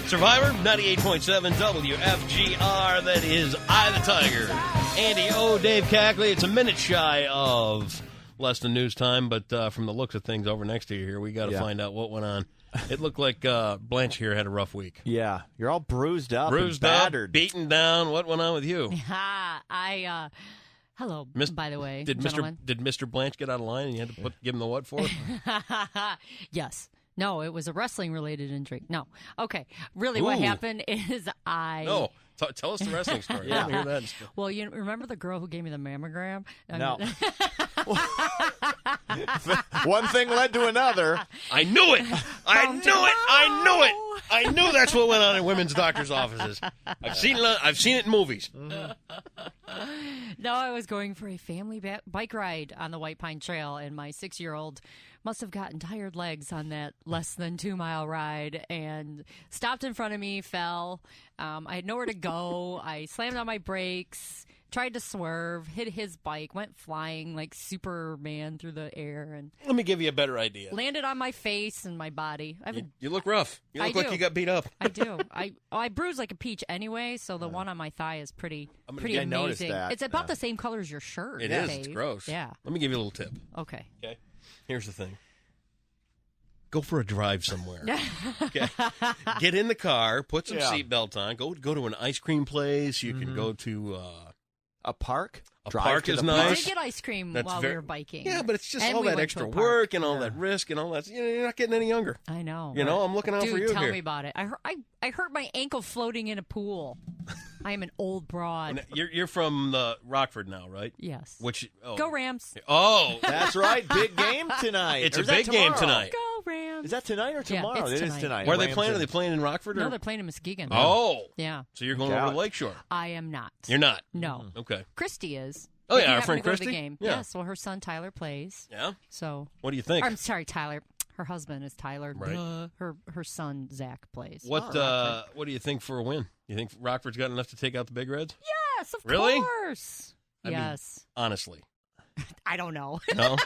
Survivor, 98.7 WFGR. That is I the Tiger. Andy O, Dave Cackley. It's a minute shy of less than news time, but from the looks of things over next to you here, we got to find out what went on. It looked like Blanche here had a rough week. Yeah, you're all bruised up and battered. Beaten down. What went on with you? Hello, by the way, did gentlemen. Mr. Blanche get out of line and you had to give him the what for? Yes. No, it was a wrestling-related injury. No. Okay. Really, what happened is No. Tell us the wrestling story. Yeah. I want to hear that. Well, you remember the girl who gave me the mammogram? No. One thing led to another. I knew it. I knew that's what went on in women's doctors' offices. I've seen it in movies. No, I was going for a family bike ride on the White Pine Trail, and my 6-year-old must have gotten tired legs on that less than 2-mile ride and stopped in front of me, fell. I had nowhere to go. I slammed on my brakes, tried to swerve, hit his bike, went flying like Superman through the air, and Let me give you a better idea. landed on my face and my body. You look rough. You look like you got beat up. I do. I bruise like a peach anyway, so the one on my thigh is pretty I noticed amazing. that. It's about the same color as your shirt. It is. Dave. It's gross. Yeah. Let me give you a little tip. Okay. Okay. Here's the thing. Go for a drive somewhere. Okay. Get in the car, put some seatbelt on, go to an ice cream place. You can go to a park. A park is nice. We did get ice cream while we were biking. Yeah, but it's just and all we that went extra to a park. work and all that risk and all that. You're not getting any younger. I know. I'm looking out for you tell here. me about it. I hurt my ankle floating in a pool. I am an old broad. You're from Rockford now, right? Yes. Go Rams. Oh, that's right. Big game tonight. It's a big game tonight. Go Rams. Is that tonight or tomorrow? Yeah, it's It is tonight. Where are they playing? Are they playing in Rockford? No, they're playing in Muskegon. Oh. Yeah. So you're going over to Lakeshore. I am not. You're not? No. Okay. Christy is. Oh, If yeah, you our happen friend to go to Christy? the game. Yeah. Yes, well, her son Tyler plays. Yeah? So. What do you think? I'm sorry, Tyler. Her husband is Tyler. Right. Duh. Her son Zach plays. What do you think for a win? You think Rockford's got enough to take out the Big Reds? Yes, of Really? course. I mean, yes. honestly. I don't know. No?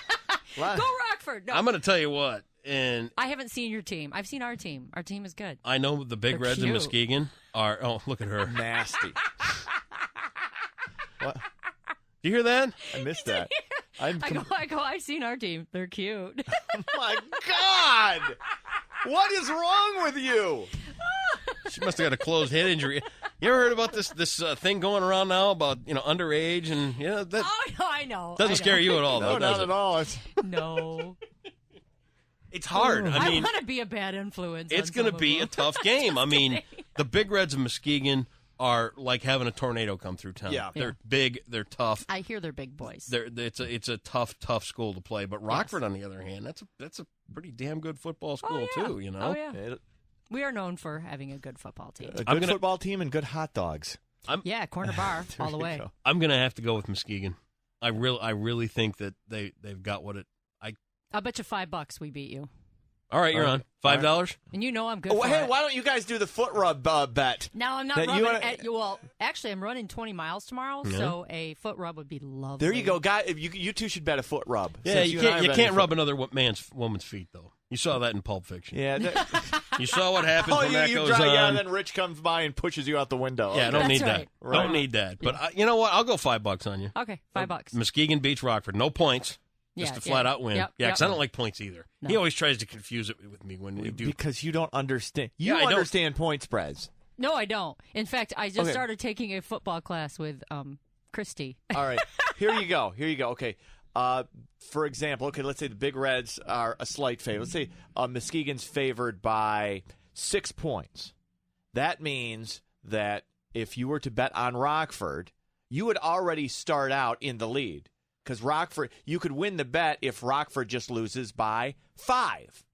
Go Rockford. No. I'm going to tell you what. And I haven't seen your team. I've seen our team. Our team is good. I know the Big They're Reds in cute. Muskegon are. Oh, look at her. Nasty. What? Do you hear that? I missed that. I go, I've seen our team. They're cute. Oh, my God. What is wrong with you? She must have got a closed head injury. You ever heard about this thing going around now about underage and that? Oh no, I know. Doesn't scare you at all, though, No, does not it? at all. No. It's hard. I want to be a bad influence. It's going to be a tough game. I mean, the Big Reds of Muskegon are like having a tornado come through town. Yeah. They're big. They're tough. I hear they're big boys. It's a tough school to play. But Rockford, on the other hand, that's a pretty damn good football school too. Oh yeah. We are known for having a good football team. A good football team and good hot dogs. Corner bar all the way. Go. I'm going to have to go with Muskegon. I really think that they've got what it. I'll bet you $5 we beat you. All right, you're on. $5? And you know I'm good Oh, for hey, it. why don't you guys do the foot rub bet? No, I'm not That rubbing you wanna- at you. Well, actually, I'm running 20 miles tomorrow, so a foot rub would be lovely. There you go, guy. You two should bet a foot rub. Yeah, Since you and I can't are rub betting another woman's feet though. You saw that in Pulp Fiction. Yeah. You saw what happens when that goes drive, on. Yeah, and then Rich comes by and pushes you out the window. Yeah, I don't need right. that. Don't need that. But you know what? I'll go $5 on you. Okay, $5. Muskegon beats Rockford. No points. Just a flat out win. Yep, Yeah, because I don't like points either. No. He always tries to confuse it with me when we do. Because you don't understand. Yeah, I don't. Understand point spreads. No, I don't. In fact, I just started taking a football class with Christy. All right. Here you go. Okay. For example, let's say the Big Reds are a slight favorite. Let's say Muskegon's favored by 6 points. That means that if you were to bet on Rockford, you would already start out in the lead. Because Rockford, you could win the bet if Rockford just loses by 5.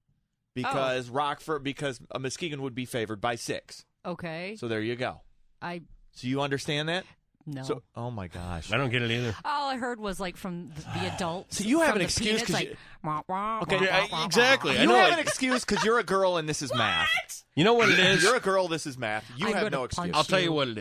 Because Muskegon would be favored by 6. Okay. So there you go. So you understand that? No. So, oh my gosh. I don't get it either. All I heard was like from the adults. So you have from an the excuse peanuts, because Exactly. you have an excuse because you're a girl and this is math. You know what it is? You're a girl. This is math. You I'm have gonna no excuse. punch I'll tell you what it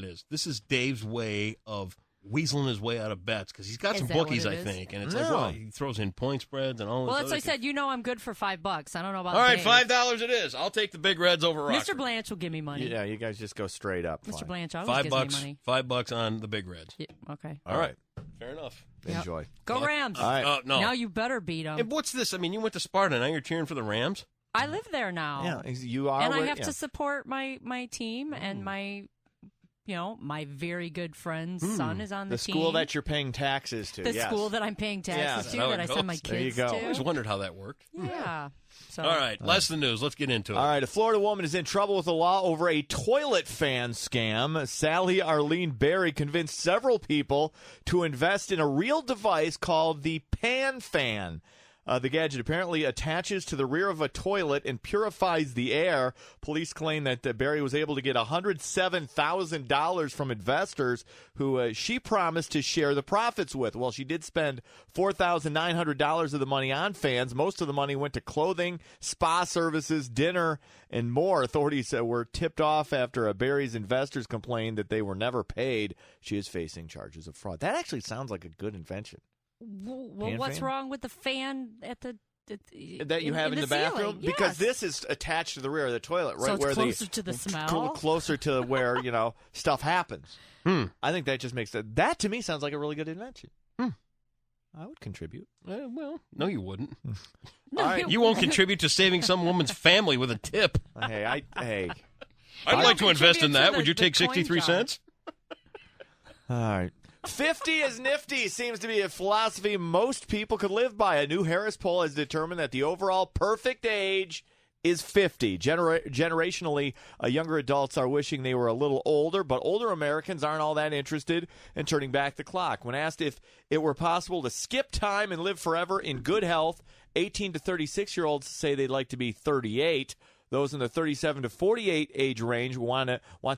is. This is Dave's way of weaseling his way out of bets because he's got Is some that what bookies, it I is? think. And it's No. like, well, he throws in point spreads and all this. Well, other that's what I said. You know I'm good for $5. I don't know about All right, Dave. $5 it is. I'll take the Big Reds over Rockford. Mr. Blanche will give me money. Yeah, you guys just go straight up. Mr. Fine. Blanche always gives $5. me money. $5 on the Big Reds. Yeah, okay. All right. Fair enough. Yep. Enjoy. Go Rams. All right. No. Now you better beat them. And what's this? I mean, you went to Sparta. Now you're cheering for the Rams? I live there now. Yeah, you are. And I where- have yeah. to support my team and my very good friend's son is on the team. school that you're paying taxes to. The yes. school that I'm paying taxes Yeah, to, that's that I how it send my goes. There you kids go. to. I always wondered how that worked. Yeah. So All right, less than news. Let's get into it. All right, a Florida woman is in trouble with the law over a toilet fan scam. Sally Arlene Berry convinced several people to invest in a real device called the Pan Fan. The gadget apparently attaches to the rear of a toilet and purifies the air. Police claim that Berry was able to get $107,000 from investors who she promised to share the profits with. Well, she did spend $4,900 of the money on fans. Most of the money went to clothing, spa services, dinner, and more. Authorities were tipped off after Berry's investors complained that they were never paid. She is facing charges of fraud. That actually sounds like a good invention. well, Pan what's fan? wrong with the fan at the That you have in the bathroom? ceiling? Because Yes. this is attached to the rear of the toilet, right? So it's where closer to the smell? Closer to where, stuff happens. I think that just makes that to me sounds like a really good invention. I would contribute. Well, no, you wouldn't. No, All right. You won't contribute to saving some woman's family with a tip. Hey, I'd You like to don't invest in contribute to that. the- Would you the take coin 63 jar. cents? all right. 50 is nifty seems to be a philosophy most people could live by. A new Harris poll has determined that the overall perfect age is 50. Generationally, younger adults are wishing they were a little older, but older Americans aren't all that interested in turning back the clock. When asked if it were possible to skip time and live forever in good health, 18 to 36-year-olds say they'd like to be 38. Those in the 37 to 48 age range want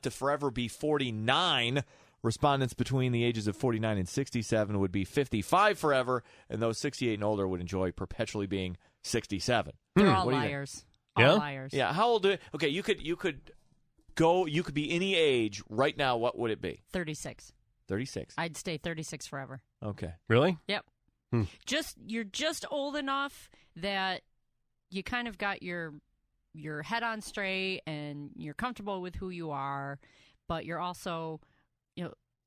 to forever be 49. Respondents between the ages of 49 and 67 would be 55 forever, and those 68 and older would enjoy perpetually being 67. They're all What do you think? liars. Yeah? All liars. Yeah, how old? Okay, you could go. You could be any age right now. What would it be? 36. 36. I'd stay 36 forever. Okay. Really? Yep. You're just old enough that you kind of got your head on straight and you're comfortable with who you are, but you're also,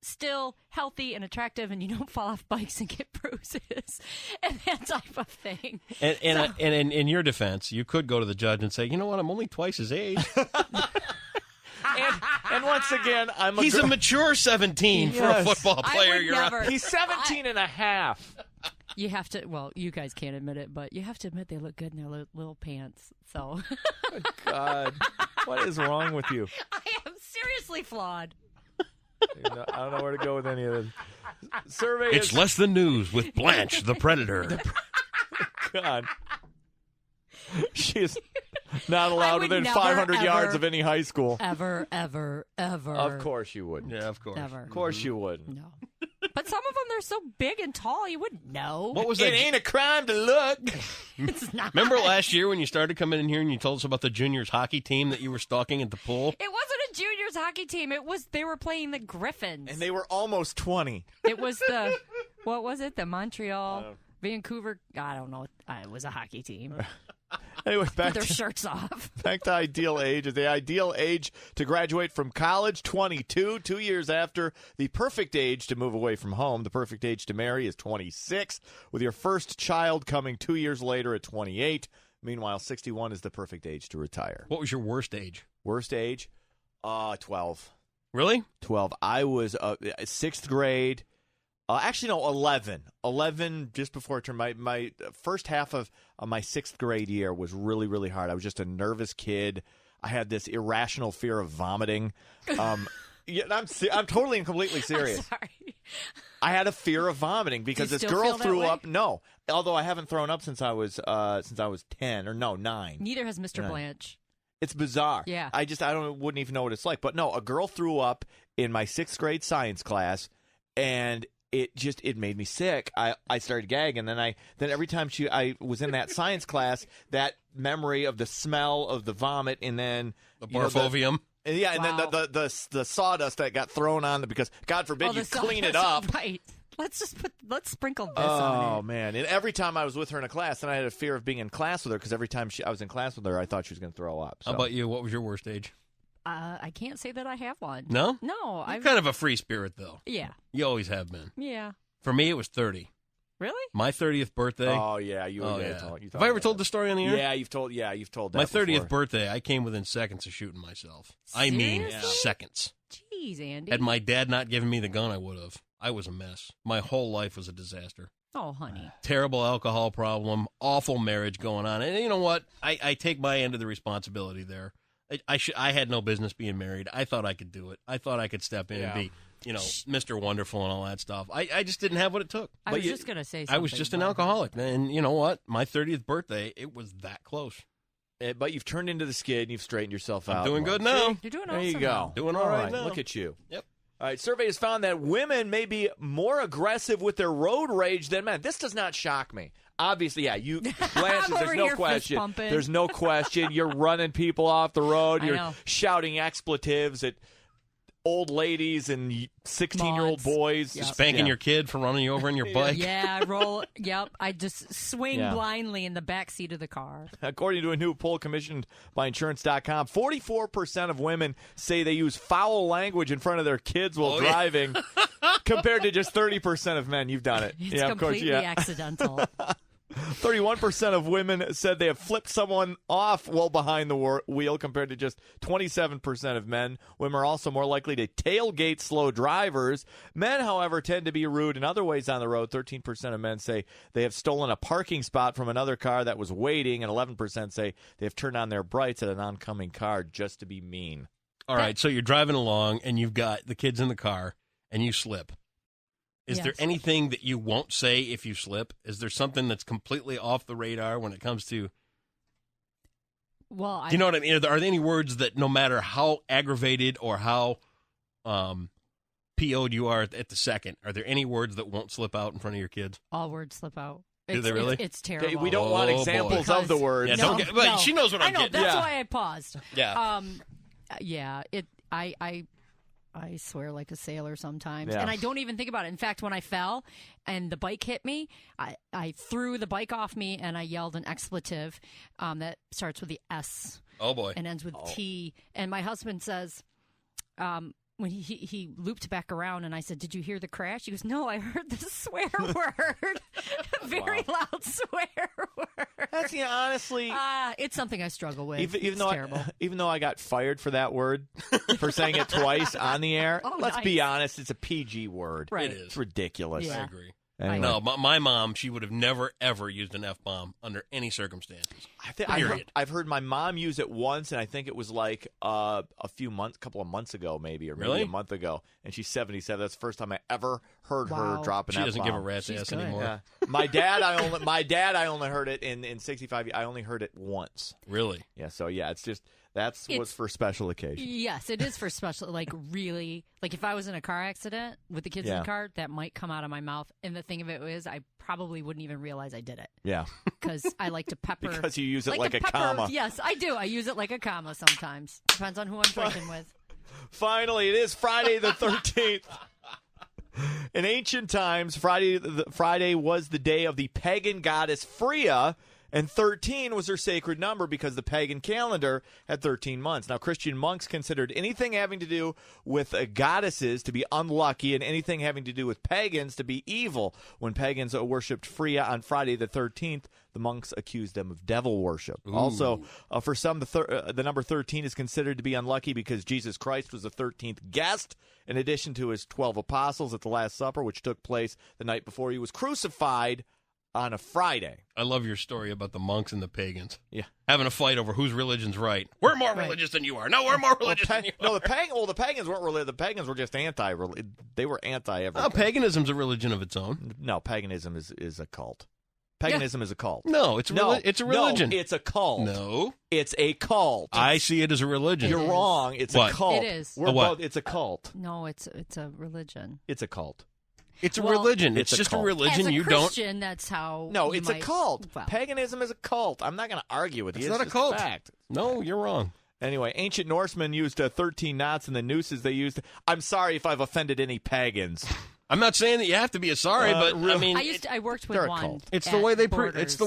still healthy and attractive, and you don't fall off bikes and get bruises and that type of thing. And in your defense, you could go to the judge and say, you know what, I'm only twice his age. And once again, He's a mature 17 for a Yes. football I player. would You're never- He's 17 and a half. You have to, well, you guys can't admit it, but you have to admit they look good in their little pants. So God, what is wrong with you? I am seriously flawed. I don't know where to go with any of this. Survey It's is less than news with Blanche the Predator. God. She is not allowed would within never, 500 yards ever- of any high school. Ever. Of course you wouldn't. Yeah, of course. Never. Of course you wouldn't. No. But some of them, they're so big and tall, you wouldn't know. What was It that? ain't a crime to look. It's not. Remember last year when you started coming in here and you told us about the juniors hockey team that you were stalking at the pool? It wasn't a juniors hockey team. They were playing the Griffins. And they were almost 20. It was what was it? The Montreal, Vancouver. I don't know. It was a hockey team. Anyway, With back their to, shirts off. back to ideal age. The ideal age to graduate from college, 22, 2 years after. The perfect age to move away from home. The perfect age to marry is 26, with your first child coming 2 years later at 28. Meanwhile, 61 is the perfect age to retire. What was your worst age? Worst age? 12. Really? 12. I was 6th grade. Actually, no, 11. 11 just before I turned my first half of my 6th grade year was really, really hard. I was just a nervous kid. I had this irrational fear of vomiting. Yeah, I'm totally and completely serious. Sorry. I had a fear of vomiting because Do you this still girl feel that threw way? up. No, although I haven't thrown up since I was 10 or 9. Neither has Mr. Right. Blanche. It's bizarre. Yeah. I wouldn't even know what it's like. But no, a girl threw up in my 6th grade science class, and it made me sick. I started gagging, then every time I was in that science class, that memory of the smell of the vomit, and then The barfovium? And and Wow. then the sawdust that got thrown on because God forbid you clean it up. Right. Let's sprinkle this on it. Oh man! And every time I was with her in a class, and I had a fear of being in class with her because every time I was in class with her, I thought she was going to throw up. So. How about you? What was your worst age? I can't say that I have one. No? No. You're kind of a free spirit, though. Yeah. You always have been. Yeah. For me, it was 30. Really? My 30th birthday. Oh yeah, you. Oh, yeah. yeah. Have I ever told the story on the air? Yeah, you've told. Yeah, you've told that. My 30th before. birthday, I came within seconds of shooting myself. I mean, Seriously? seconds. Jeez, Andy. Had my dad not given me the gun, I would have. I was a mess. My whole life was a disaster. Oh, honey. Terrible alcohol problem, awful marriage going on. And you know what? I take my end of the responsibility there. I had no business being married. I thought I could do it. I thought I could step in and be, Mr. Wonderful and all that stuff. I just didn't have what it took. I was just going to say something. I was just an alcoholic. And you know what? My 30th birthday, it was that close. But you've turned into the skid and you've straightened yourself out. I'm doing more. good now. You're doing There awesome you go. now. Doing all right now. Look at you. Yep. All right, survey has found that women may be more aggressive with their road rage than men. This does not shock me. Obviously, yeah, you, Blanche, I'm there's over no here question. fist-pumping. There's no question. You're running people off the road. I You're know. shouting expletives at old ladies and 16-year-old Mods. boys. Yep. Spanking your kid for running you over in your bike. Yeah, roll. Yep. I just swing Yeah. blindly in the back seat of the car. According to a new poll commissioned by Insurance.com, 44% of women say they use foul language in front of their kids while driving, compared to just 30% of men. You've done it. It's yeah, of course. completely Yeah. accidental. 31% of women said they have flipped someone off while behind the wheel, compared to just 27% of men. Women are also more likely to tailgate slow drivers. Men, however, tend to be rude in other ways on the road. 13% of men say they have stolen a parking spot from another car that was waiting, and 11% say they have turned on their brights at an oncoming car just to be mean. All right, so you're driving along and you've got the kids in the car and you slip. Is there Yes. anything that you won't say if you slip? Is there something that's completely off the radar when it comes to, Well, do you know what I mean? Are there any words that no matter how aggravated or how PO'd you are at the second, are there any words that won't slip out in front of your kids? all words slip out. Do they really? It's terrible. We don't want Oh, examples boy. of the words. Yeah, No, don't get, but no. she knows what I I'm know. getting. That's Yeah. why I paused. Yeah. Yeah. I swear like a sailor sometimes, Yeah. and I don't even think about it. In fact, when I fell and the bike hit me, I threw the bike off me and I yelled an expletive that starts with the S Oh, boy. and ends with T. And my husband says, when he looped back around, and I said, "Did you hear the crash?" He goes, "No, I heard the swear word, very loud swear word." That's honestly. It's something I struggle with. Even it's terrible. even though I got fired for that word, for saying it twice on the air, Oh, let's nice. be honest, it's a PG word. Right. It is. It's ridiculous. Yeah. I agree. Anyway. No, my mom, she would have never, ever used an F-bomb under any circumstances. I've heard my mom use it once, and I think it was like a couple of months ago, maybe, or maybe Really? a month ago. And she's 77. That's the first time I ever heard her Wow. drop an She doesn't give a F-bomb. rat's She's ass good. anymore. Yeah. My dad, I only heard it in 65. I only heard it once. Really? Yeah. So yeah, it's just what's It's- for special occasions. Yes, it is for special, like really, like if I was in a car accident with the kids in Yeah. the car, that might come out of my mouth. And the thing of it is, I probably wouldn't even realize I did it Yeah. because I like to pepper. Because you use it like a pepper. comma. Yes, I do. I use it like a comma sometimes. Depends on who I'm drinking with. Finally, it is Friday the 13th. In ancient times, Friday was the day of the pagan goddess Freya, and 13 was her sacred number because the pagan calendar had 13 months. Now, Christian monks considered anything having to do with goddesses to be unlucky and anything having to do with pagans to be evil. When pagans worshipped Freya on Friday the 13th, the monks accused them of devil worship. Ooh. Also, for some, the number 13 is considered to be unlucky because Jesus Christ was the 13th guest, in addition to his 12 apostles at the Last Supper, which took place the night before he was crucified on a Friday. I love your story about the monks and the pagans. Yeah. Having a fight over whose religion's right. We're more religious than you are. No, we're more religious than you are. No, the pagans weren't religious. The pagans were just they were anti-everything. Oh, paganism's a religion of its own. No, paganism is a cult. Paganism is a cult. No, it's a religion. No, it's a cult. No. It's a cult. I see it as a religion. You're wrong. It's What? a cult. It is. We're A what? both, it's a cult. No, it's a religion. It's a cult. It's a Well, religion. it's It's a just a cult. religion. As a You don't. Christian, that's how. No, you it's might- a cult. Well, Paganism is a cult. I'm not going to argue with you. It's not a just cult. Fact. No, you're wrong. Anyway, ancient Norsemen used 13 knots in the nooses they used. I'm sorry if I've offended any pagans. I'm not saying that you have to be sorry, but I mean, I worked with they're a one. cult. it's the way they. Borders. It's the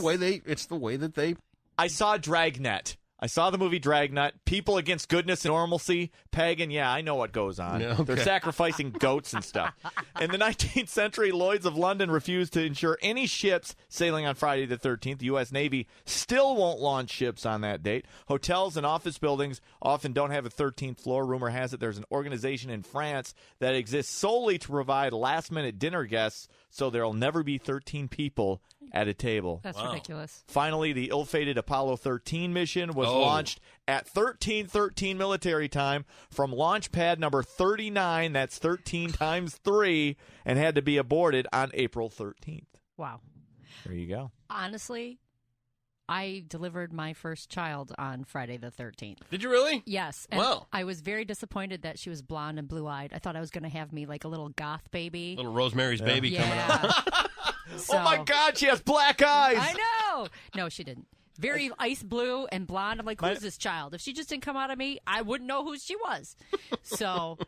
way that they. I saw Dragnet. I saw the movie Dragnet. People against goodness and normalcy. Pagan, yeah, I know what goes on. Yeah, okay. They're sacrificing goats and stuff. In the 19th century, Lloyd's of London refused to insure any ships sailing on Friday the 13th. The U.S. Navy still won't launch ships on that date. Hotels and office buildings often don't have a 13th floor. Rumor has it there's an organization in France that exists solely to provide last-minute dinner guests, so there will never be 13 people at a table. That's ridiculous. Finally, the ill-fated Apollo 13 mission was launched at 1313 military time from launch pad number 39, that's 13 times 3, and had to be aborted on April 13th. Wow. There you go. Honestly, I delivered my first child on Friday the 13th. Did you really? Yes. And Wow. I was very disappointed that she was blonde and blue-eyed. I thought I was going to have me like a little goth baby. Little Rosemary's Baby coming out. So, Oh, my God, she has black eyes! I know. No, she didn't. Very ice blue and blonde. I'm like, who's this child? If she just didn't come out of me, I wouldn't know who she was. So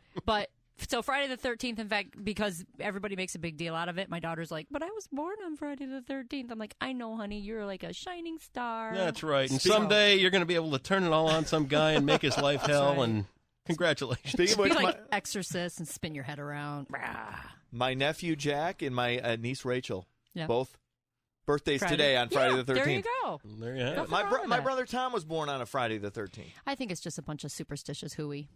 Friday the 13th, in fact, because everybody makes a big deal out of it, my daughter's like, but I was born on Friday the 13th. I'm like, I know, honey, you're like a shining star. That's right. And someday you're going to be able to turn it all on some guy and make his life hell. right. And congratulations. Speaking of Be which, like Exorcist and spin your head around. my nephew Jack and my niece Rachel, Yeah. both birthdays today on Friday the 13th. There you go. There you have it. Nothing wrong with My that. brother Tom was born on a Friday the 13th. I think it's just a bunch of superstitious hooey.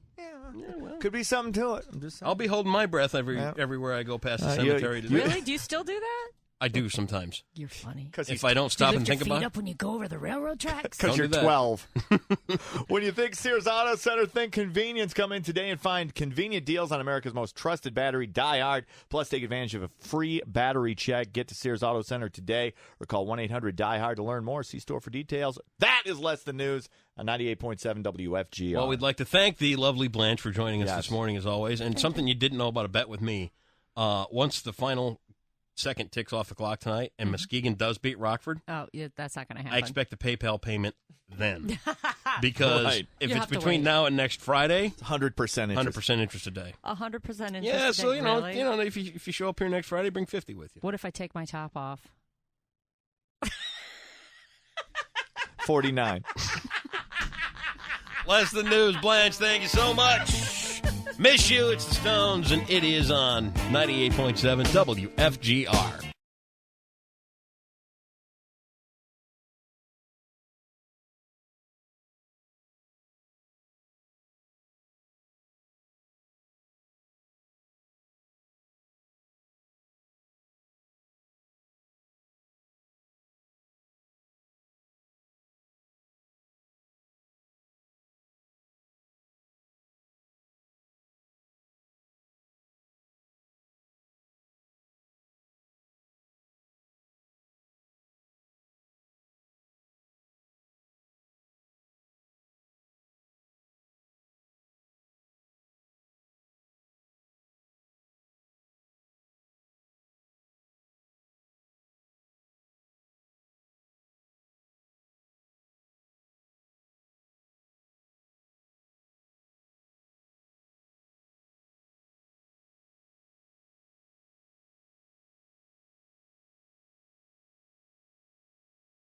Could be something to it. I'm just saying. I'll be holding my breath everywhere I go past the cemetery today. Really? Do you still do that? I do sometimes. You're funny. If I don't stop and think about it. up when you go over the railroad tracks? Because Don't you're do that. 12. When you think Sears Auto Center, think convenience. Come in today and find convenient deals on America's most trusted battery, Die Hard. Plus, take advantage of a free battery check. Get to Sears Auto Center today or call 1-800-DIE-HARD to learn more. See store for details. That is Less Than News on 98.7 WFGR. Well, we'd like to thank the lovely Blanche for joining us Yes. this morning, as always. And something you didn't know about a bet with me. Once the final second ticks off the clock tonight and Muskegon does beat Rockford, Oh, yeah, that's not going to happen. I expect a PayPal payment then. Because Right. if You it's have to between wait. now and next Friday, 100% interest. 100% interest a day. 100% interest. Yeah, so really? if you show up here next Friday, bring 50 with you. What if I take my top off? 49. Less Than News, Blanche, thank you so much. Miss you, it's the Stones, and it is on 98.7 WFGR.